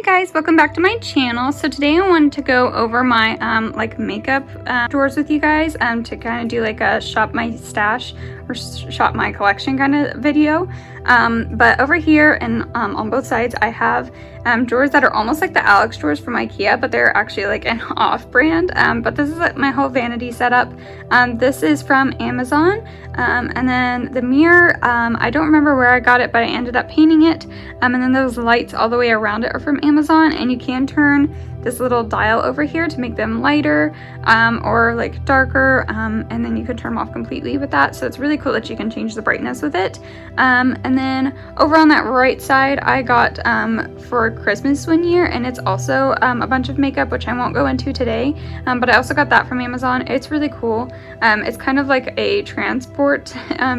Hey guys, welcome back to my channel. So today I wanted to go over my like makeup drawers with you guys to kind of do like a shop my stash or shop my collection kind of video. But over here and on both sides I have drawers that are almost like the Alex drawers from IKEA, but they're actually like an off-brand. But this is like my whole vanity setup. This is from Amazon. And then the mirror, I don't remember where I got it, but I ended up painting it. And then those lights all the way around it are from Amazon, and you can turn this little dial over here to make them lighter or like darker, and then you can turn them off completely with that. So it's really cool that you can change the brightness with it. And then over on that right side I got for Christmas one year, and it's also a bunch of makeup, which I won't go into today, but I also got that from Amazon. It's really cool. It's kind of like a transport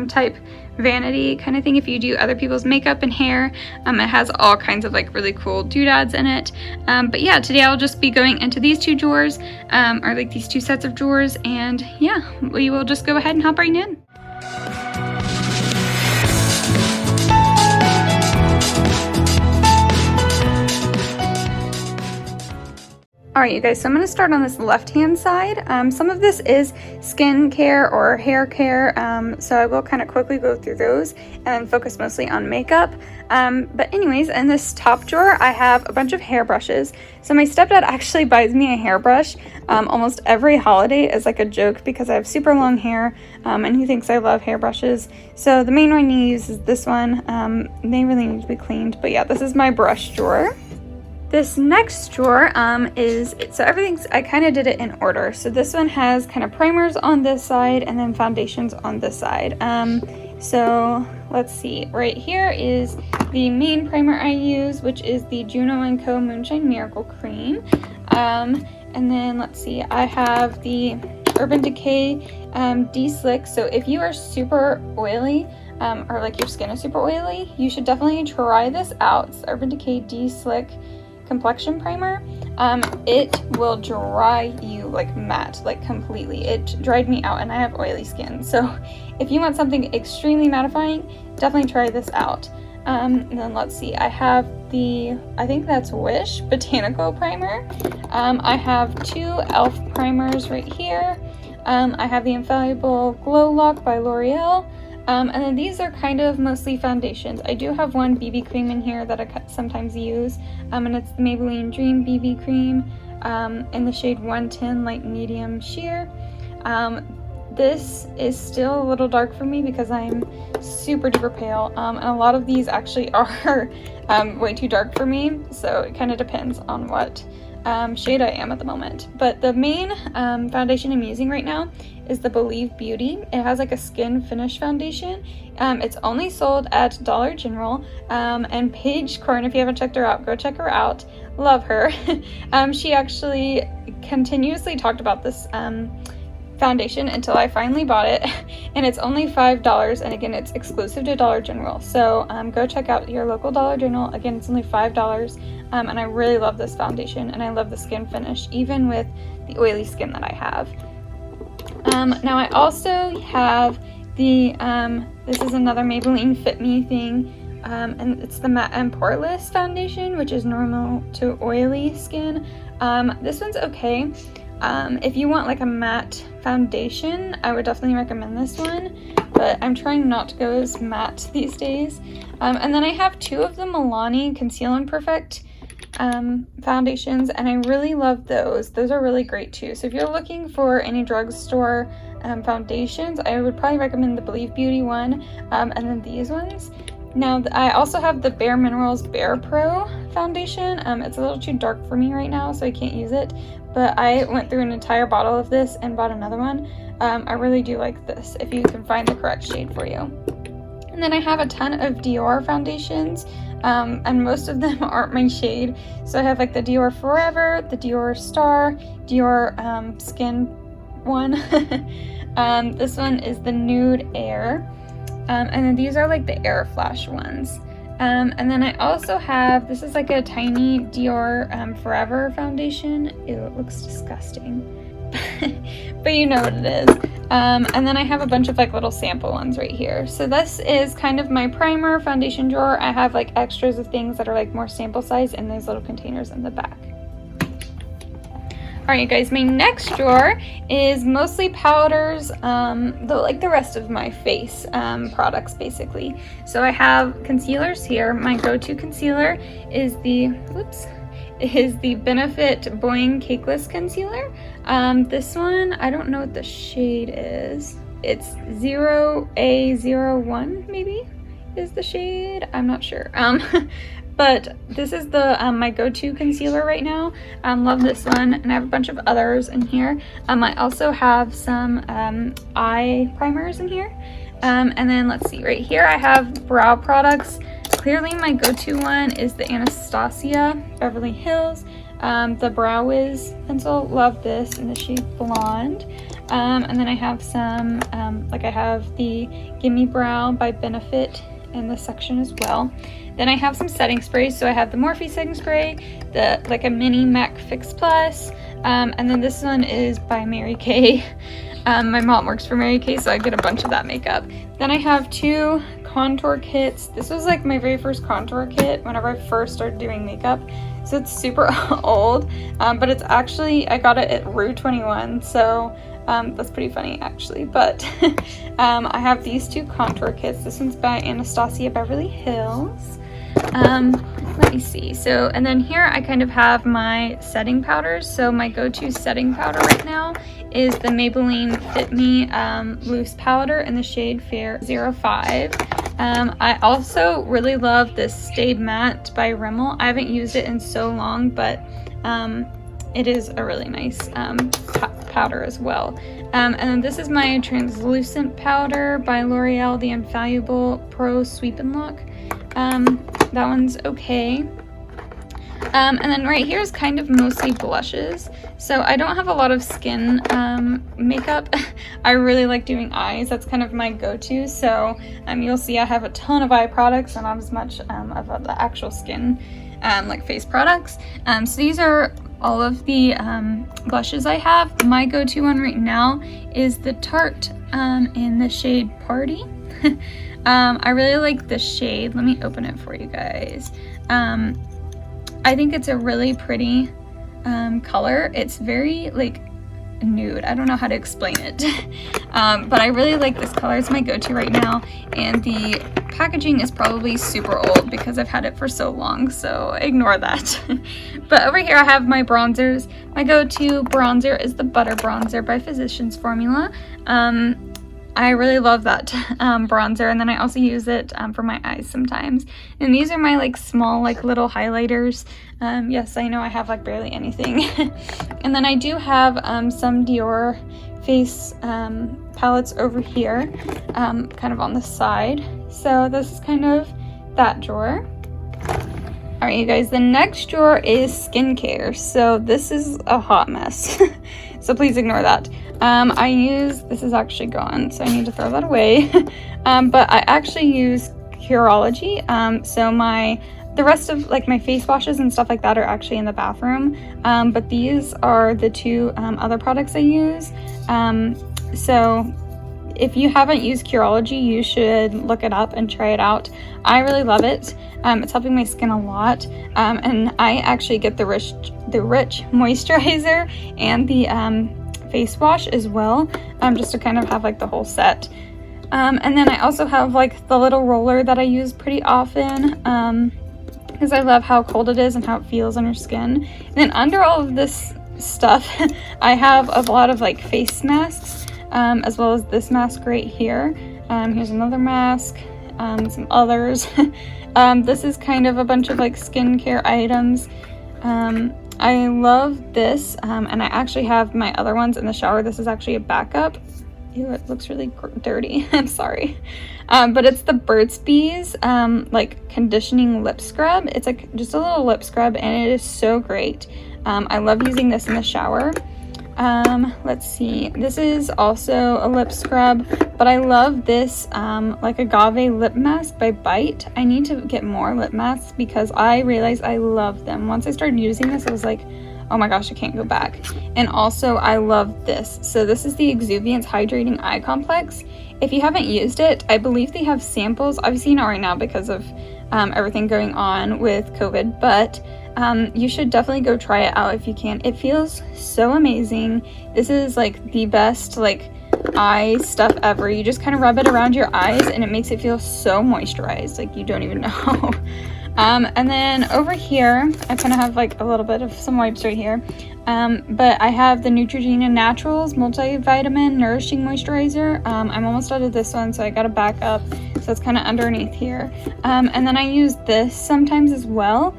type vanity kind of thing if you do other people's makeup and hair. It has all kinds of like really cool doodads in it. But yeah, today I'll just be going into these two drawers, or like these two sets of drawers, and yeah, we will just go ahead and hop right in. Alright you guys, so I'm going to start on this left hand side. Some of this is skin care or hair care, so I will kind of quickly go through those and then focus mostly on makeup. But anyways, in this top drawer I have a bunch of hairbrushes. So my stepdad actually buys me a hairbrush almost every holiday as like a joke, because I have super long hair and he thinks I love hairbrushes. So the main one he uses is this one. They really need to be cleaned, but yeah, this is my brush drawer. This next drawer so everything's, I kind of did it in order. So this one has kind of primers on this side and then foundations on this side. So let's see, right here is the main primer I use, which is the Juno & Co. Moonshine Miracle Cream. And then let's see, I have the Urban Decay De-Slick. So if you are super oily, or like your skin is super oily, you should definitely try this out. It's Urban Decay De-Slick complexion primer. It will dry you like matte, like completely. It dried me out and I have oily skin, so if you want something extremely mattifying, definitely try this out. And then let's see, I have the, I think that's Wish Botanical Primer. I have two e.l.f. primers right here. I have the Infallible Glow Lock by L'Oreal. And then these are kind of mostly foundations. I do have one BB cream in here that I sometimes use, and it's the Maybelline Dream BB cream in the shade 110 Light Medium Sheer. This is still a little dark for me because I'm super duper pale, and a lot of these actually are way too dark for me, so it kind of depends on what shade I am at the moment. But the main foundation I'm using right now is the Believe Beauty. It has like a skin finish foundation. It's only sold at Dollar General, and Paige Korn, if you haven't checked her out, go check her out. Love her. She actually continuously talked about this foundation until I finally bought it, and it's only $5, and again, it's exclusive to Dollar General. So go check out your local Dollar General. Again, it's only $5, and I really love this foundation, and I love the skin finish, even with the oily skin that I have. Now I also have the, this is another Maybelline Fit Me thing, and it's the Matte and Poreless foundation, which is normal to oily skin. This one's okay. If you want like a matte foundation, I would definitely recommend this one, but I'm trying not to go as matte these days. And then I have two of the Milani Conceal and Perfect foundations, and I really love those. Those are really great too. So if you're looking for any drugstore foundations, I would probably recommend the Believe Beauty one, and then these ones. Now I also have the Bare Minerals Bare Pro foundation. It's a little too dark for me right now, so I can't use it, but I went through an entire bottle of this and bought another one. I really do like this, if you can find the correct shade for you. And then I have a ton of Dior foundations, and most of them aren't my shade. So I have like the Dior Forever, the Dior Star, Dior Skin one. This one is the Nude Air, and then these are like the Air Flash ones. And then I also have, this is like a tiny Dior Forever foundation. Ew, it looks disgusting. but you know what it is. And then I have a bunch of like little sample ones right here. So this is kind of my primer foundation drawer. I have like extras of things that are like more sample size in those little containers in the back. Alright you guys, my next drawer is mostly powders, like the rest of my face products basically. So I have concealers here. My go-to concealer is the Benefit Boing Cakeless Concealer. This one, I don't know what the shade is. It's 0A01 maybe is the shade. I'm not sure. But this is the my go-to concealer right now. Love this one, and I have a bunch of others in here. I also have some eye primers in here. And then let's see, right here I have brow products. Clearly my go-to one is the Anastasia Beverly Hills, the Brow Wiz pencil. Love this in the shade Blonde. And then I have some, I have the Gimme Brow by Benefit in this section as well. Then I have some setting sprays. So I have the Morphe setting spray, a mini MAC Fix Plus, and then this one is by Mary Kay. My mom works for Mary Kay, so I get a bunch of that makeup. Then I have 2 contour kits. This was like my very first contour kit whenever I first started doing makeup. So it's super old, but it's actually, I got it at Rue 21, so that's pretty funny actually. But I have these 2 contour kits. This one's by Anastasia Beverly Hills. Let me see. So, and then here I kind of have my setting powders. So my go-to setting powder right now is the Maybelline Fit Me loose powder in the shade Fair 05. I also really love this Stay Matte by Rimmel. I haven't used it in so long, but it is a really nice powder as well. And then this is my translucent powder by L'Oreal, the Infallible Pro Sweep and Lock. That one's okay. And then right here is kind of mostly blushes. So I don't have a lot of skin makeup. I really like doing eyes. That's kind of my go-to. So you'll see I have a ton of eye products and not as much of the actual skin face products. So these are all of the blushes I have. My go-to one right now is the Tarte in the shade Party. I really like this shade. Let me open it for you guys. I think it's a really pretty color. It's very nude. I don't know how to explain it. But I really like this color. It's my go-to right now. And the packaging is probably super old because I've had it for so long, so ignore that. But over here I have my bronzers. My go-to bronzer is the Butter Bronzer by Physicians Formula. I really love that bronzer, and then I also use it for my eyes sometimes. And these are my small little highlighters. Yes, I know I have barely anything. And then I do have some Dior face palettes over here, kind of on the side. So this is kind of that drawer. Alright you guys, the next drawer is skincare. So this is a hot mess. So please ignore that. This is actually gone, so I need to throw that away. But I actually use Curology. So the rest of my face washes and stuff like that are actually in the bathroom. But these are the 2 other products I use. So if you haven't used Curology, you should look it up and try it out. I really love it. It's helping my skin a lot. And I actually get the rich moisturizer and the face wash as well, just to kind of have the whole set. And then I also have the little roller that I use pretty often, because I love how cold it is and how it feels on your skin. And then under all of this stuff, I have a lot of face masks, as well as this mask right here. Here's another mask, some others. This is kind of a bunch of skincare items. I love this, and I actually have my other ones in the shower. This is actually a backup. Ew, it looks really dirty. I'm sorry. But it's the Burt's Bees conditioning lip scrub. It's just a little lip scrub, and it is so great. I love using this in the shower. Let's see. This is also a lip scrub, but I love this agave lip mask by Bite. I need to get more lip masks because I realized I love them. Once I started using this, I was like, Oh my gosh, I can't go back. And also I love this. So this is the Exuviance Hydrating Eye Complex. If you haven't used it, I believe they have samples, obviously not right now because of everything going on with COVID, but you should definitely go try it out if you can. It feels so amazing. This is like the best like eye stuff ever. You just kind of rub it around your eyes and it makes it feel so moisturized, like you don't even know. And then over here I kind of have like a little bit of some wipes right here, but I have the Neutrogena Naturals Multivitamin Nourishing Moisturizer. I'm almost out of this one, so I gotta back up, so it's kind of underneath here. And then I use this sometimes as well.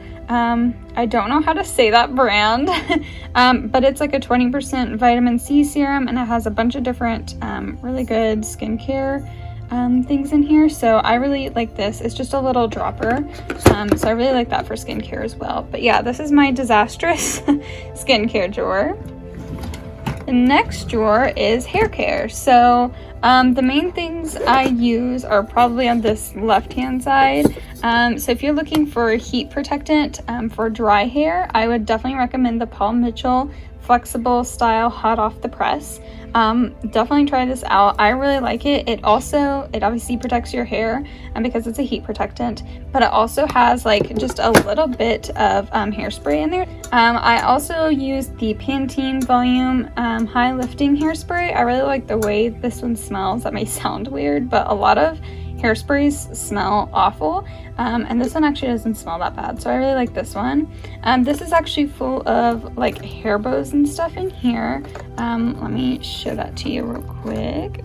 I don't know how to say that brand, but it's like a 20% vitamin C serum, and it has a bunch of different really good skincare things in here. So I really like this. It's just a little dropper, so I really like that for skincare as well. But yeah, this is my disastrous skincare drawer. The next drawer is hair care. So the main things I use are probably on this left hand side. So if you're looking for a heat protectant for dry hair, I would definitely recommend the Paul Mitchell Flexible Style Hot Off the Press. Definitely try this out. I really like it. It obviously protects your hair because it's a heat protectant, but it also has like just a little bit of hairspray in there. I also use the Pantene Volume High Lifting Hairspray. I really like the way this one smells. That may sound weird, but a lot of hairsprays smell awful, and this one actually doesn't smell that bad, so I really like this one. This is actually full of like hair bows and stuff in here. Let me show that to you real quick.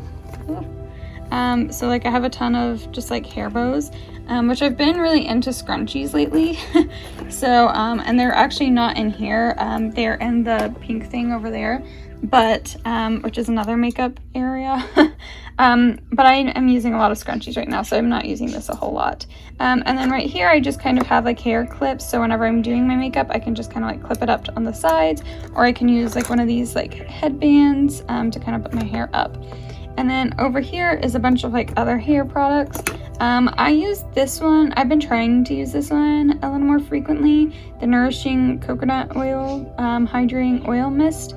So like I have a ton of just like hair bows, which I've been really into scrunchies lately. So and they're actually not in here, they're in the pink thing over there, but which is another makeup area. But I am using a lot of scrunchies right now, so I'm not using this a whole lot. And then right here I just kind of have like hair clips, so whenever I'm doing my makeup I can just kind of like clip it up on the sides, or I can use like one of these like headbands to kind of put my hair up. And then over here is a bunch of like other hair products. I use this one. I've been trying to use this one a little more frequently, the Nourishing Coconut Oil Hydrating Oil Mist,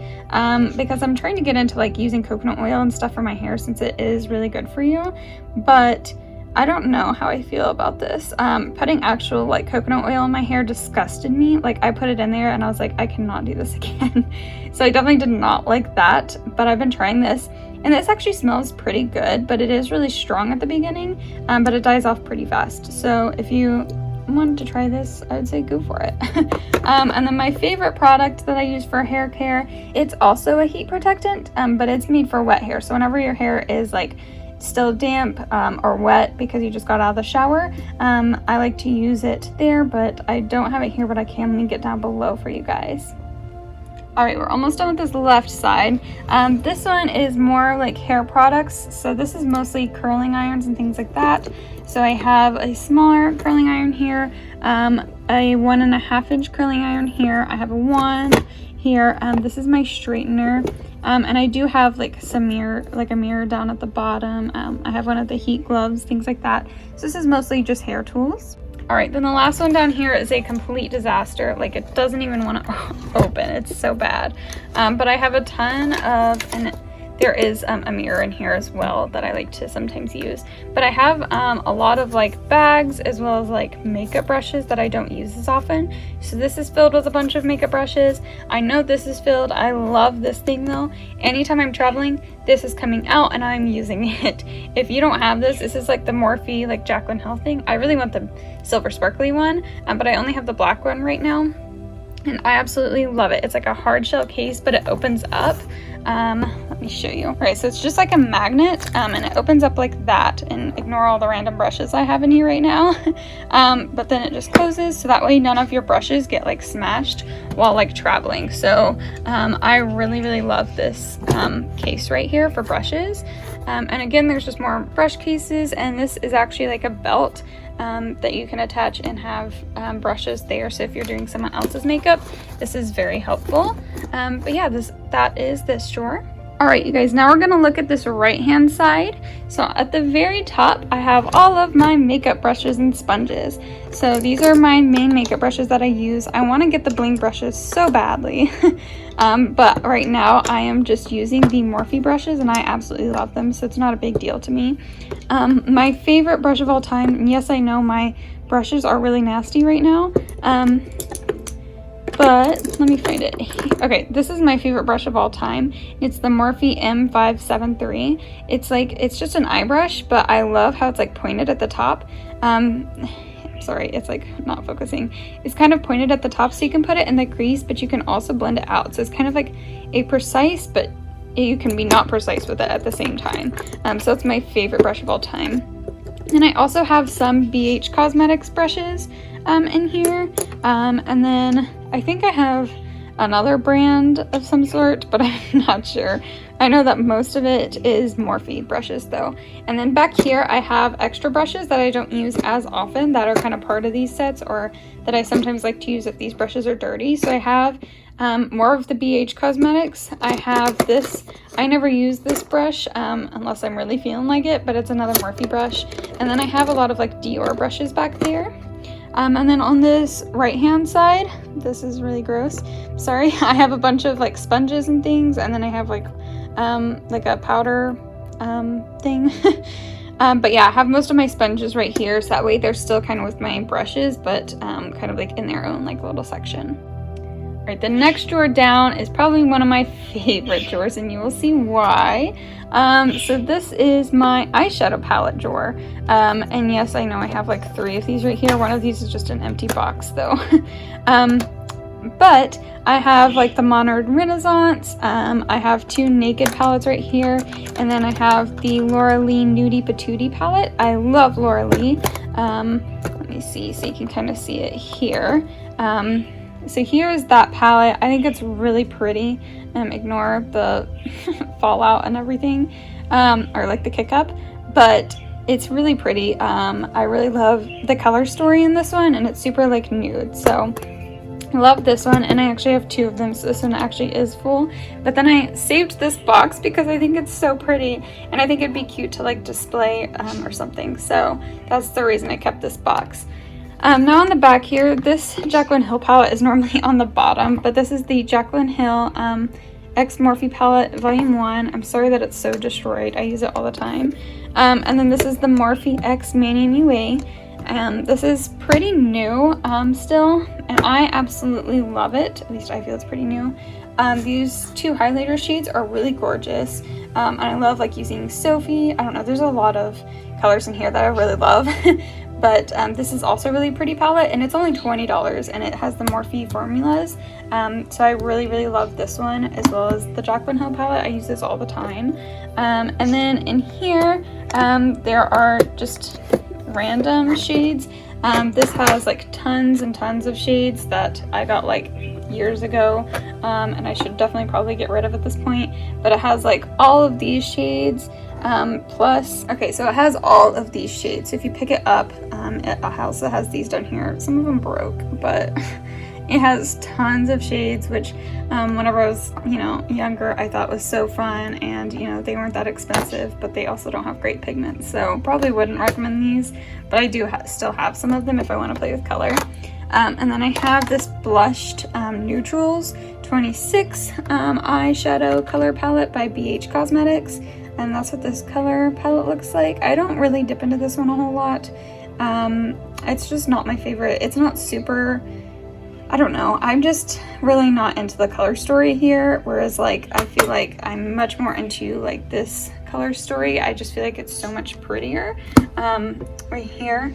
because I'm trying to get into like using coconut oil and stuff for my hair, since it is really good for you. But I don't know how I feel about this. Putting actual like coconut oil in my hair disgusted me. Like I put it in there and I was like, I cannot do this again. So I definitely did not like that, but I've been trying this. And this actually smells pretty good, but it is really strong at the beginning, but it dies off pretty fast. So if you wanted to try this, I would say go for it. And then my favorite product that I use for hair care, it's also a heat protectant, but it's made for wet hair. So whenever your hair is like still damp or wet because you just got out of the shower, I like to use it there, but I don't have it here, but I can link it down below for you guys. All right, we're almost done with this left side. This one is more like hair products. So this is mostly curling irons and things like that. So I have a smaller curling iron here, a 1.5 inch curling iron here. I have a 1 here. This is my straightener. And I do have like a mirror down at the bottom. I have one of the heat gloves, things like that. So this is mostly just hair tools. All right, then the last one down here is a complete disaster. Like it doesn't even want to open. It's so bad. But I have a ton of, and there is a mirror in here as well that I like to sometimes use. But I have a lot of like bags as well as like makeup brushes that I don't use as often. So this is filled with a bunch of makeup brushes. I know this is filled. I love this thing though. Anytime I'm traveling, this is coming out and I'm using it. If you don't have this, this is like the Morphe like Jaclyn Hill thing. I really want the silver sparkly one, but I only have the black one right now. And I absolutely love it. It's like a hard shell case, but it opens up. Let me show you. All right, so it's just like a magnet, and it opens up like that, and ignore all the random brushes I have in here right now. But then it just closes, so that way none of your brushes get like smashed while like traveling. So I really love this case right here for brushes. And again, there's just more brush cases, and this is actually like a belt that you can attach and have brushes there. So if you're doing someone else's makeup, this is very helpful. But yeah, that is this drawer. All right, you guys, now we're gonna look at this right-hand side. So at the very top, I have all of my makeup brushes and sponges. So these are my main makeup brushes that I use. I wanna get the bling brushes so badly. But right now I am just using the Morphe brushes and I absolutely love them, so it's not a big deal to me. My favorite brush of all time, and yes, I know my brushes are really nasty right now, but let me find it. Okay, this is my favorite brush of all time. It's the Morphe M573. It's just an eye brush, but I love how it's like pointed at the top. Sorry, it's like not focusing. It's kind of pointed at the top so you can put it in the crease, but you can also blend it out. So it's kind of like a precise, but you can be not precise with it at the same time. So it's my favorite brush of all time. And I also have some BH Cosmetics brushes in here. And then I think I have another brand of some sort, but I'm not sure. I know that most of it is Morphe brushes though. And then back here I have extra brushes that I don't use as often that are kind of part of these sets, or that I sometimes like to use if these brushes are dirty. So I have more of the BH Cosmetics. I have this, I never use this brush unless I'm really feeling like it, but it's another Morphe brush. And then I have a lot of like Dior brushes back there. And then on this right hand side, this is really gross, sorry, I have a bunch of like sponges and things, and then I have like a powder thing. But yeah, I have most of my sponges right here, so that way they're still kind of with my brushes, but kind of like in their own like little section. All right, the next drawer down is probably one of my favorite drawers, and you will see why. So this is my eyeshadow palette drawer. And yes, I know I have like 3 of these right here. One of these is just an empty box though. But I have like the Modern Renaissance. I have 2 Naked palettes right here. And then I have the Laura Lee Nudie Patootie palette. I love Laura Lee. Let me see so you can kind of see it here. So here's that palette. I think it's really pretty. Ignore the fallout and everything, or like the kick up, but it's really pretty. I really love the color story in this one, and it's super like nude, so I love this one. And I actually have 2 of them, so this one actually is full. But then I saved this box because I think it's so pretty, and I think it'd be cute to like display or something, so that's the reason I kept this box. Now on the back here, this Jaclyn Hill palette is normally on the bottom, but this is the Jaclyn Hill X Morphe palette volume 1. I'm sorry that it's so destroyed. I use it all the time. And then this is the Morphe X Mania Mue. This is pretty new still, and I absolutely love it. At least I feel it's pretty new. These 2 highlighter shades are really gorgeous. And I love like using Sophie. I don't know, there's a lot of colors in here that I really love. But this is also a really pretty palette, and it's only $20, and it has the Morphe formulas. So I really, really love this one, as well as the Jaclyn Hill palette. I use this all the time. And then in here, there are just random shades. This has like tons and tons of shades that I got like years ago, and I should definitely probably get rid of at this point. But it has like all of these shades. Plus, okay, so it has all of these shades. So if you pick it up, it also has these down here. Some of them broke, but it has tons of shades, which whenever I was, younger, I thought was so fun. And, they weren't that expensive, but they also don't have great pigments. So probably wouldn't recommend these, but I do still have some of them if I want to play with color. And then I have this blushed Neutrals 26 eyeshadow color palette by BH Cosmetics. And that's what this color palette looks like. I don't really dip into this one a whole lot. It's just not my favorite. It's not super, I don't know. I'm just really not into the color story here. Whereas like, I feel like I'm much more into like this color story. I just feel like it's so much prettier. Right here,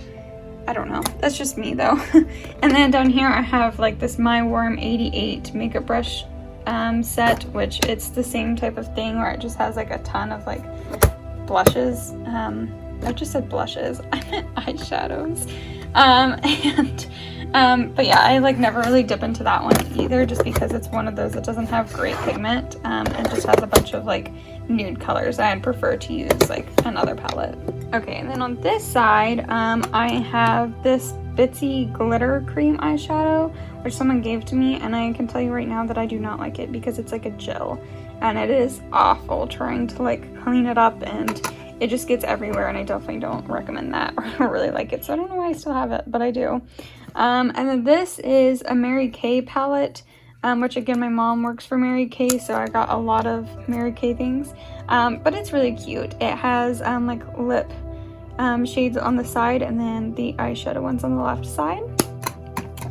I don't know. That's just me though. And then down here I have like this My Warm 88 makeup brush set, which it's the same type of thing where it just has like a ton of like blushes. I just said blushes, I meant eyeshadows. But yeah, I like never really dip into that one either, just because it's one of those that doesn't have great pigment and just has a bunch of like nude colors. I'd prefer to use like another palette. Okay, and then on this side, I have this Bitsy Glitter Cream eyeshadow, which someone gave to me, and I can tell you right now that I do not like it because it's like a gel. and it is awful trying to like clean it up, and it just gets everywhere, and I definitely don't recommend that or really like it. So I don't know why I still have it, but I do. And then this is a Mary Kay palette, which again, my mom works for Mary Kay, so I got a lot of Mary Kay things. But it's really cute. It has like lip shades on the side, and then the eyeshadow ones on the left side.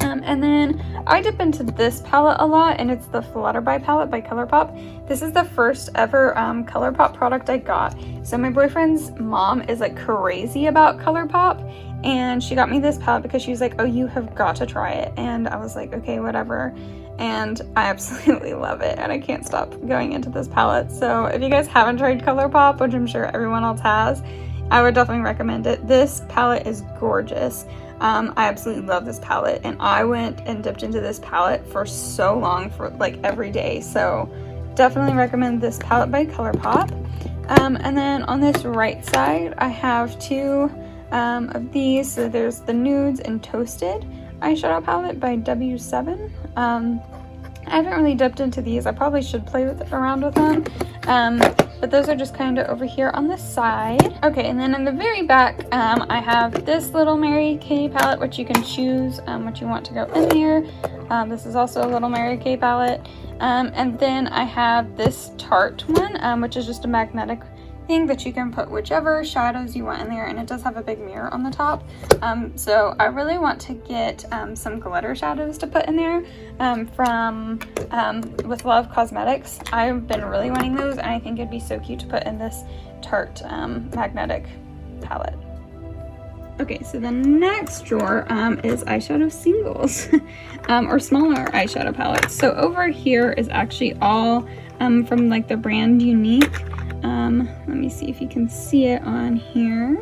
And then I dip into this palette a lot, and it's the Flutterby palette by ColourPop. This is the first ever ColourPop product I got. So my boyfriend's mom is like crazy about ColourPop, and she got me this palette because she was like, oh, you have got to try it. And I was like, okay, whatever. And I absolutely love it, and I can't stop going into this palette. So if you guys haven't tried ColourPop, which I'm sure everyone else has, I would definitely recommend it. This palette is gorgeous. I absolutely love this palette, and I went and dipped into this palette for so long, for like every day. So definitely recommend this palette by ColourPop. And then on this right side, I have two of these. So there's the Nudes and Toasted eyeshadow palette by W7. I haven't really dipped into these. I probably should play around with them. But those are just kind of over here on the side. Okay, and then in the very back, I have this little Mary Kay palette, which you can choose what you want to go in there. This is also a little Mary Kay palette. And then I have this Tarte one, which is just a magnetic thing that you can put whichever shadows you want in there, and it does have a big mirror on the top. So I really want to get some glitter shadows to put in there from With Love Cosmetics. I've been really wanting those, and I think it'd be so cute to put in this Tarte magnetic palette. Okay, so the next drawer is eyeshadow singles or smaller eyeshadow palettes. So over here is actually all from like the brand Unique. Let me see if you can see it on here.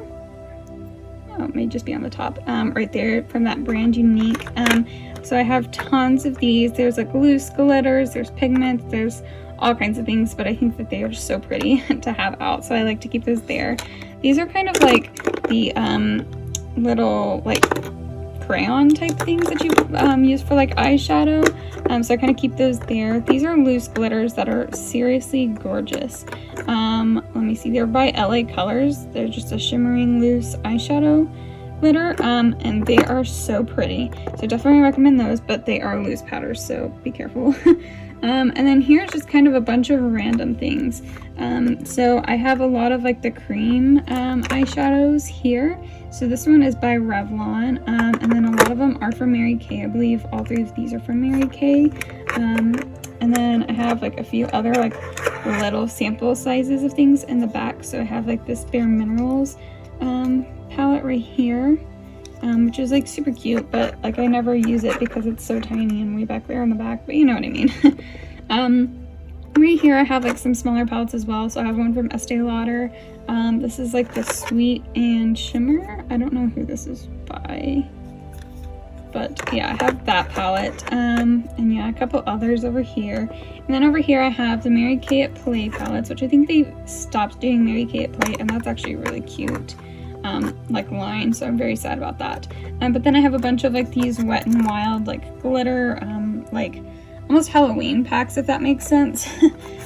Oh, it may just be on the top, right there from that brand Unique. So I have tons of these. There's like loose glitters, there's pigments, there's all kinds of things, but I think that they are so pretty to have out, so I like to keep those there. These are kind of like the little like crayon type things that you use for like eyeshadow. So I kind of keep those there. These are loose glitters that are seriously gorgeous. Let me see, they're by LA Colors. They're just a shimmering loose eyeshadow glitter, and they are so pretty. So definitely recommend those, but they are loose powders, so be careful. And then here's just kind of a bunch of random things. So I have a lot of like the cream eyeshadows here. So this one is by Revlon, and then a lot of them are from Mary Kay. I believe all three of these are from Mary Kay. And then I have like a few other like little sample sizes of things in the back. So I have like this Bare Minerals palette right here, which is like super cute, but like I never use it because it's so tiny and way back there in the back, but you know what I mean. Right here I have like some smaller palettes as well. So I have one from Estee Lauder. This is like the Sweet and Shimmer. I don't know who this is by, but yeah, I have that palette. And yeah, a couple others over here. And then over here I have the Mary Kay at Play palettes, which I think they stopped doing Mary Kay at Play, and that's actually really cute. Like line, so I'm very sad about that. But then I have a bunch of like these Wet n Wild like glitter, like almost Halloween packs, if that makes sense.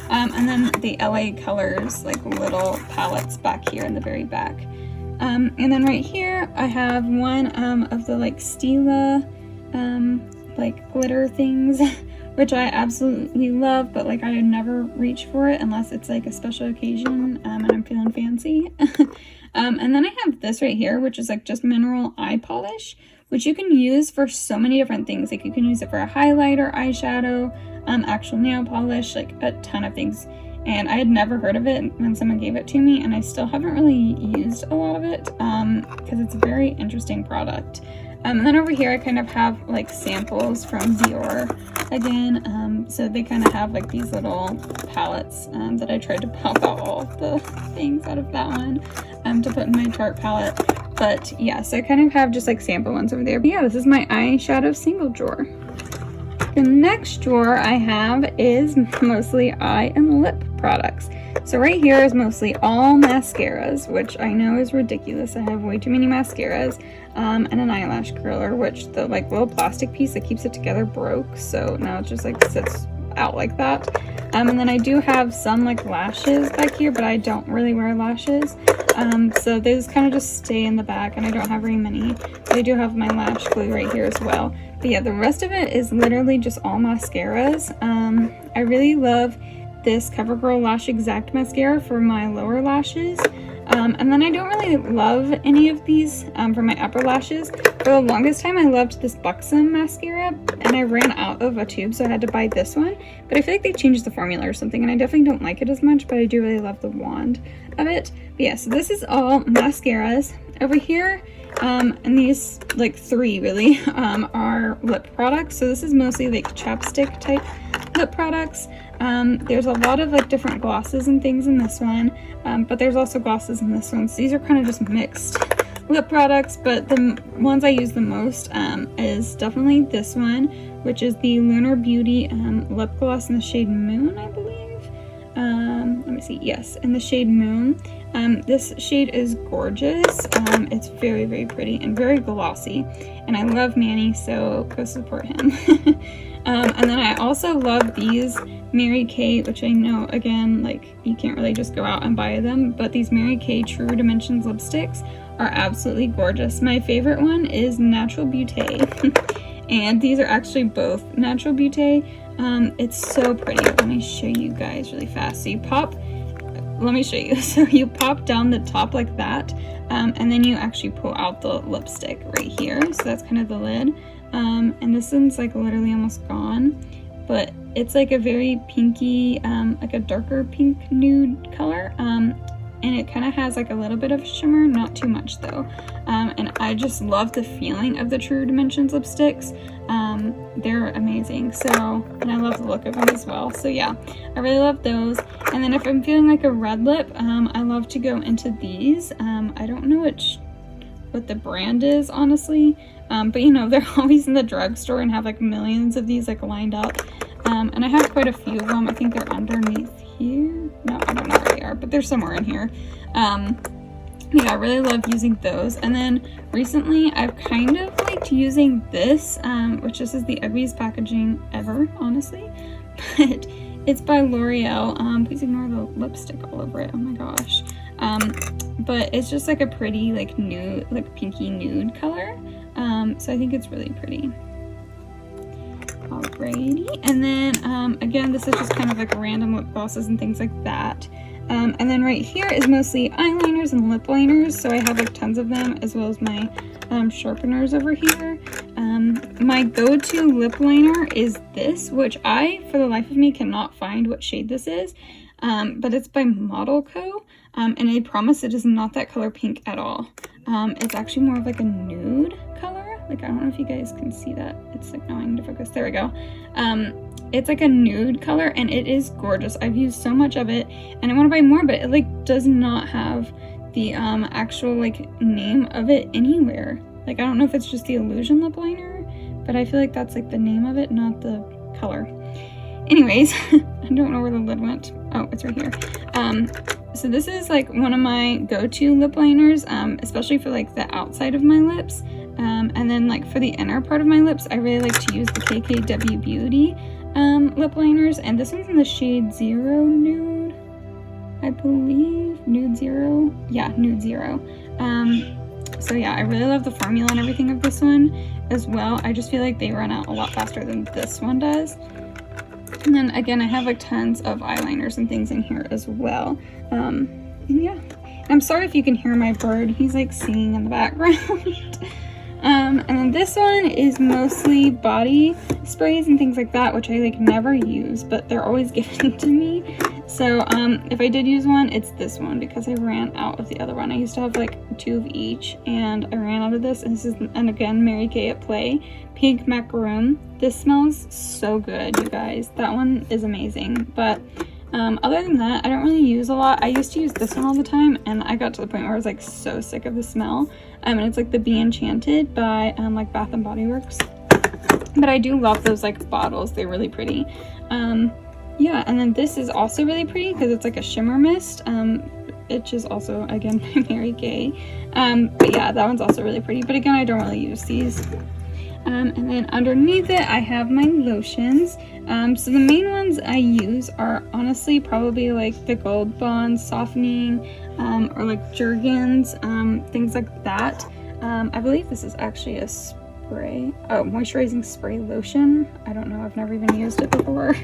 And then the LA Colors like little palettes back here in the very back. And then right here I have one of the like Stila like glitter things, which I absolutely love, but like I never reach for it unless it's like a special occasion and I'm feeling fancy. And then I have this right here, which is like just mineral eye polish, which you can use for so many different things. Like you can use it for a highlighter, eyeshadow, actual nail polish, like a ton of things. And I had never heard of it when someone gave it to me, and I still haven't really used a lot of it because it's a very interesting product. And then over here I kind of have like samples from Dior again. So they kind of have like these little palettes that I tried to pop out all of the things out of that one to put in my Tarte palette. But yeah, so I kind of have just like sample ones over there. But yeah, this is my eyeshadow single drawer. The next drawer I have is mostly eye and lip products. So right here is mostly all mascaras, which I know is ridiculous. I have way too many mascaras, and an eyelash curler, which the like little plastic piece that keeps it together broke. So now it just like sits out like that. And then I do have some like lashes back here, but I don't really wear lashes. So they just kind of just stay in the back, and I don't have very many. But I do have my lash glue right here as well. But yeah, the rest of it is literally just all mascaras. I really love this CoverGirl Lash Exact mascara for my lower lashes. And then I don't really love any of these for my upper lashes. For the longest time I loved this Buxom mascara, and I ran out of a tube, so I had to buy this one. But I feel like they changed the formula or something, and I definitely don't like it as much, but I do really love the wand of it. But yeah, so this is all mascaras. Over here, and these like three really are lip products. So this is mostly like chapstick type lip products. There's a lot of like different glosses and things in this one, but there's also glosses in this one. So these are kind of just mixed lip products, but the ones I use the most is definitely this one, which is the Lunar Beauty lip gloss in the shade Moon, I believe. Let me see. Yes, in the shade Moon. This shade is gorgeous. It's very, very pretty and very glossy, and I love Manny, so go support him. And then I also love these Mary Kay, which I know, again, like, you can't really just go out and buy them, but these Mary Kay True Dimensions lipsticks are absolutely gorgeous. My favorite one is Natural Beauty, and these are actually both Natural Beauty. It's so pretty. Let me show you guys really fast. So you pop, let me show you. So you pop down the top like that, and then you actually pull out the lipstick right here. So that's kind of the lid. And this one's like literally almost gone, but it's like a very pinky, like a darker pink nude color. And it kind of has like a little bit of shimmer, not too much though. And I just love the feeling of the True Dimensions lipsticks. They're amazing. So, and I love the look of them as well. So yeah, I really love those. And then if I'm feeling like a red lip, I love to go into these. I don't know what the brand is, honestly. But you know, they're always in the drugstore and have like millions of these like lined up. And I have quite a few of them. I think they're underneath here. No, I don't know where they are, but they're somewhere in here. Yeah, I really love using those. And then recently I've kind of liked using this, which this is the ugliest packaging ever, honestly. But it's by L'Oreal. Please ignore the lipstick all over it. Oh my gosh. But it's just like a pretty like nude, like pinky nude color. So I think it's really pretty. Alrighty, and then again, this is just kind of like random lip glosses and things like that. And then right here is mostly eyeliners and lip liners, so I have like tons of them, as well as my sharpeners over here. My go-to lip liner is this, which I, for the life of me, cannot find what shade this is, but it's by Model Co. And I promise it is not that color pink at all. It's actually more of like a nude color. Like, I don't know if you guys can see that. It's like not wanting to focus. There we go. It's like a nude color, and it is gorgeous. I've used so much of it, and I want to buy more, but it like does not have the actual like name of it anywhere. Like, I don't know if it's just the Illusion lip liner, but I feel like that's like the name of it, not the color. Anyways, I don't know where the lid went. Oh, it's right here. So this is like one of my go-to lip liners, especially for like the outside of my lips. And then like for the inner part of my lips, I really like to use the KKW Beauty lip liners. And this one's in the shade Zero Nude, I believe. Nude Zero? Yeah, Nude Zero. So yeah, I really love the formula and everything of this one as well. I just feel like they run out a lot faster than this one does. And then again, I have like tons of eyeliners and things in here as well. And yeah, I'm sorry if you can hear my bird. He's like singing in the background. And then this one is mostly body sprays and things like that, which I like never use, but they're always given to me. So if I did use one, it's this one, because I ran out of the other one. I used to have like 2 of each, and I ran out of this. And this is, and again, Mary Kay at Play Pink Macaroon. This smells so good, you guys. That one is amazing. But other than that, I don't really use a lot. I used to use this one all the time, and I got to the point where I was like so sick of the smell. And it's like the Be Enchanted by like Bath and Body Works. But I do love those like bottles. They're really pretty. Yeah, and then this is also really pretty because it's like a shimmer mist, which is also, again, by Mary Kay. But yeah, that one's also really pretty. But again, I don't really use these. And then underneath it, I have my lotions. So the main ones I use are honestly probably like the Gold Bond Softening, or like Jergens, things like that. I believe this is actually a spray. Oh, moisturizing spray lotion. I don't know, I've never even used it before.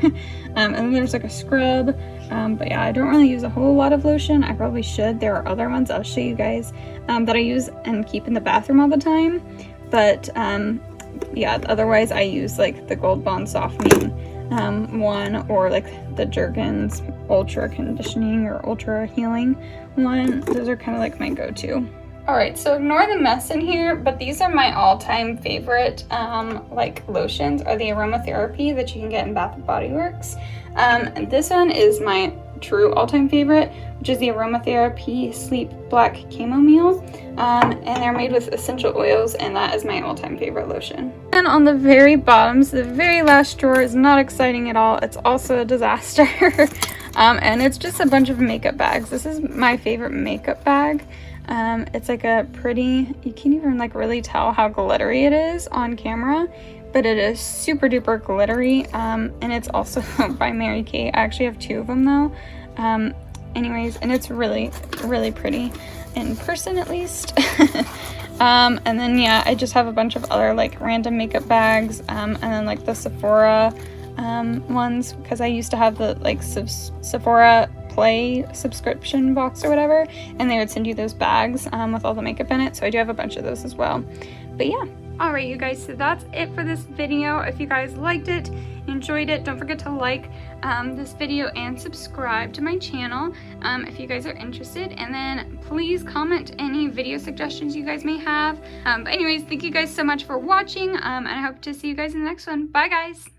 And then there's like a scrub. But yeah, I don't really use a whole lot of lotion. I probably should. There are other ones I'll show you guys that I use and keep in the bathroom all the time. But yeah, otherwise I use like the Gold Bond Softening one, or like the Jergens Ultra Conditioning or Ultra Healing one. Those are kind of like my go-to. Alright, so ignore the mess in here, but these are my all-time favorite like lotions, are the aromatherapy that you can get in Bath & Body Works. And this one is my true all-time favorite, which is the Aromatherapy Sleep Black Chamomile. And they're made with essential oils, and that is my all-time favorite lotion. And on the very bottom, so the very last drawer is not exciting at all. It's also a disaster. And it's just a bunch of makeup bags. This is my favorite makeup bag. It's like a pretty, you can't even like really tell how glittery it is on camera, but it is super duper glittery. And it's also by Mary Kay. I actually have two of them though. Anyways, and it's really, really pretty in person at least. And then yeah, I just have a bunch of other like random makeup bags, and then like the Sephora ones, because I used to have the like Sephora Play subscription box or whatever, and they would send you those bags with all the makeup in it, so I do have a bunch of those as well. But yeah, alright you guys, so that's it for this video. If you guys liked it, enjoyed it, don't forget to like this video and subscribe to my channel if you guys are interested, and then please comment any video suggestions you guys may have. But anyways, thank you guys so much for watching, and I hope to see you guys in the next one. Bye guys.